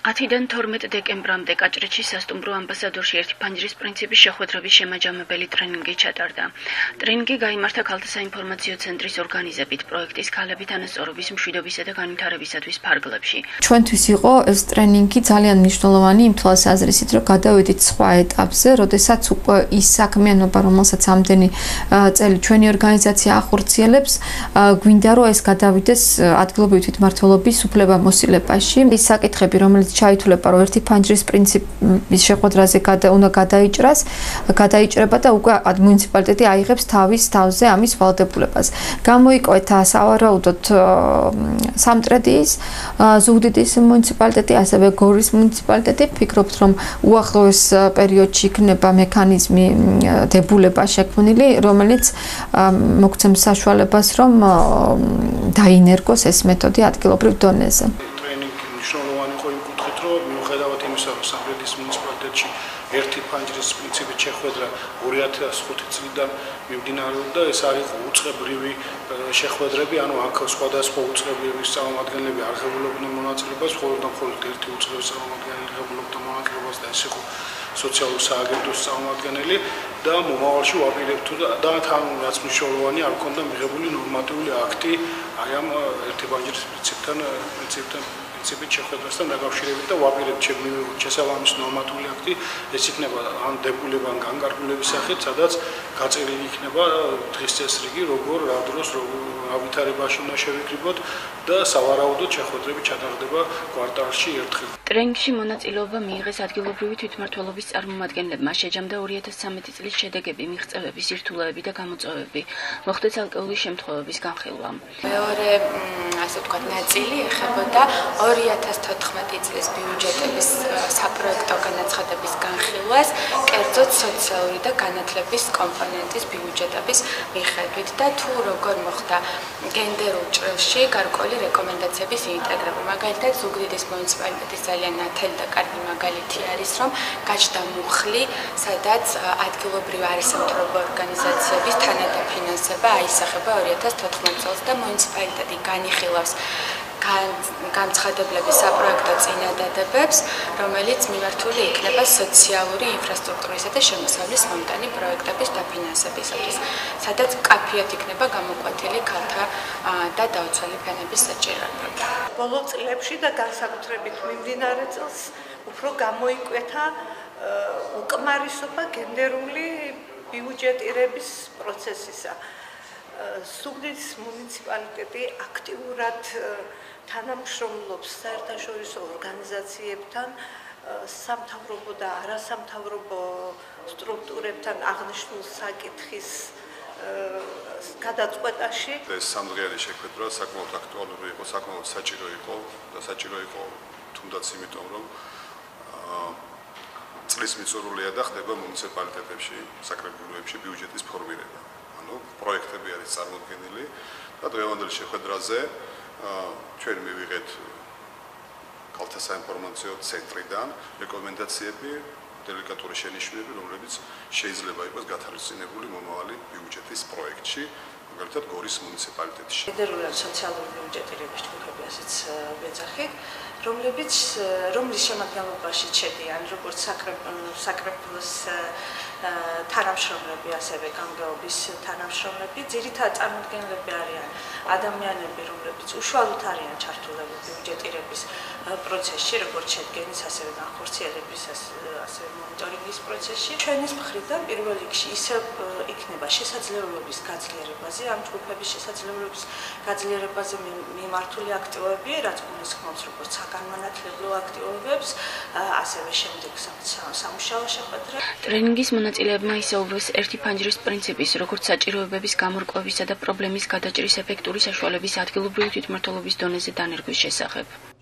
10-დან 12 დეკემბრამდე კაჭრეთში სასტუმრო ამბასადორში ერთი ფანჯრის პრინციპის შეხვედრების შემაჯამებელი ტრენინგი ჩატარდა. ტრენინგი გაიმართა ქალთა საინფორმაციო ცენტრის ორგანიზებით პროექტის ქალები თანასწორობის მშვიდობისა და განვითარებისათვის ფარგლებში. ჩვენთვის იყო ეს ტრენინგი ძალიან მნიშვნელოვანი იმ თვალსაზრისით, რომ გადავედით სხვა ეტაპზე, როდესაც უკვე ის საქმიანობა, რომელსაც ამდენი წელი ჩვენი ორგანიზაცია ახორციელებს, გვინდა რომ ეს გადავიდეს ადგილობრივი თვითმმართველობის უფლებამოსილებაში. ის საკითხები, რომელიც ჩაითვლება, რომ ერთი ფანჯრის პრინციპის შეხვედრაზე უნდა გადაიჭრება და უკვე მუნიციპალიტეტი აიღებს თავის თავზე ამის ვალდებულებას. გამოიკვეთა სავარაუდოდ სამტრედიის, ზუგდიდის მუნიციპალიტეტი, ასევე გორის მუნიციპალიტეტი. ვფიქრობთ, რომ უახლოეს პერიოდში იქნება მექანიზმი დებულება შექმნილი, რომელიც მოგცემს საშუალებას, რომ დაინერგოს ეს მეთოდი ადგილობრივ დონეზე. მიუხედავად იმისა, რომ სამტრედიის მუნიციპალიტეტში ერთი ფანჯრის პრინციპით შეხვედრა 2005 წლიდან მიმდინარეობდა, ეს არის უწყებრივი შეხვედრები, ანუ აქ სხვადასხვა უწყებრივი წარმომადგენლები არ ღებულობდნენ მონაწილეობას, მხოლოდ ერთი უწყებრივი წარმომადგენელი ღებულობდა მონაწილეობას და ეს იყო სოციალური სააგენტოს წარმომადგენელი და მომავალში ვაპირებთ და თან რაც მნიშვნელოვანი არ ქონდა მიღებული ნორმატიული აქტი აი ამ ერთი ფანჯრის პრინციპით შეხვედრასთან დაკავშირებით და ვაპირებთ შესაბამის ნორმატიული აქტი ეს იქნება ან დებულება ან განკარგულების სახით, სადაც გაწერილი იქნება დღის წესრიგი, როგორ რა დროს რა ვითარებაში უნდა შევიკრიბოთ და სავარაუდოდ შეხვედრები ჩატარდება კვარტალში ერთხელ. ტრენინგში მონაწილეობა მიიღეს ადგილობრივი თვითმმართველობის წარმომადგენლებმა, შეჯამდა 2013 წლის შედეგები, მიღწევები, სირთულეები და გამოწვევები. მოხდა ცალკეული შემთხვევების განხილვა. მეორე, ასე ვთქვათ, ნაწილი ეხებოდა 2014 წლის ბიუჯეტების საპროექტო განაცხადების განხილვას, კერძოდ სოციალური და განათლების კომპონენტის ბიუჯეტების მიხედვით და თუ როგორ მოხდა გენდერულ ჭრილში გარკვეული რეკომენდაციების ინტეგრება. მაგალითად, ზუგდიდის მუნიციპალიტეტის ძალიან ნათელი და კარგი მაგალითი არის, რომ გაჩნდა მუხლი, სადაც ადგილობრივი არასამთავრობო ორგანიზაციების თანადაფინანსება აისახება 2014 წელს და მუნიციპალიტეტი განიხილავს განცხადებლების საპროექტო წინადადებებს, რომელიც მიმართული იქნება სოციალური ინფრასტრუქტურისა და შემოსავლის მომტანი პროექტების დაფინანსებისათვის, სადაც კაფიოდ იქნება გამოკვეთილი ქალთა და დაუცველი ფენების საჭიროებები. ბოლო წლებში და განსაკუთრებით მიმდინარე წელს უფრო გამოიკვეთა უკმარისობა გენდერული ბიუჯეტირების პროცესისა. ზუგდიდის მუნიციპალიტეტი აქტიურად თანამშრომლობს საერთაშორისო ორგანიზაციებთან, სამთავრობო და არასამთავრობო სტრუქტურებთან აღნიშნულ საკითხის გადაწყვეტაში. ეს სამდღიანი შეხვედრა საკმაოდ აქტუალური იყო, საკმაოდ საჭირო იყო თუნდაც იმიტომ, რომ წლის მიწურულია და ხდება მუნიციპალიტეტებში, საკრებულოებში ბიუჯეტის ფორმირება. პროექტები არის წარმოდგენილი და დღევანდელ შეხვედრაზე ჩვენ მივიღეთ ქალთა საინფორმაციო ცენტრიდან რეკომენდაციები, დელეგატური შენიშვნები, რომლებიც შეიძლება იყოს გათვალისწინებული მომავალი ბიუჯეტის პროექტში, მაგალითად გორის მუნიციპალიტეტში. გენდერული სოციალური ბიუჯეტირების ჯგუფები ასეც ვეძახით, რომლის შემადგენლობაში შედიან როგორც საკრებულოს თანამშრომლები, ასევე გამგეობის თანამშრომლები, ძირითადად წარმოდგენილები არიან ადამიანები, რომლებიც უშუალოდ არიან ჩართულები ბიუჯეტირების პროცესში, როგორც შედგენის, ასევე განხორციელების, ასევე მონიტორინგის პროცესში. ჩვენის მხრიდან პირველ რიგში ისევ იქნება შესაძლებლობის გაძლიერებაზე, ამ ჯგუფების შესაძლებლობის გაძლიერებაზე მიმართული აქტივობები, რაც გულისხმობს როგორც საგანმანათლებლო აქტივობებს, ასევე შემდეგ სამუშაო შეხვედრებს. ტრენინგის მონაწილეებმა ისაუბრეს ერთი ფანჯრის პრინციპის, როგორც საჭიროებების გამორკვევისა და პრობლემის გადაჭრის ეფექტური საშუალების ადგილობრივი თვითმმართველობის დონეზე დანერგვის შესახებ.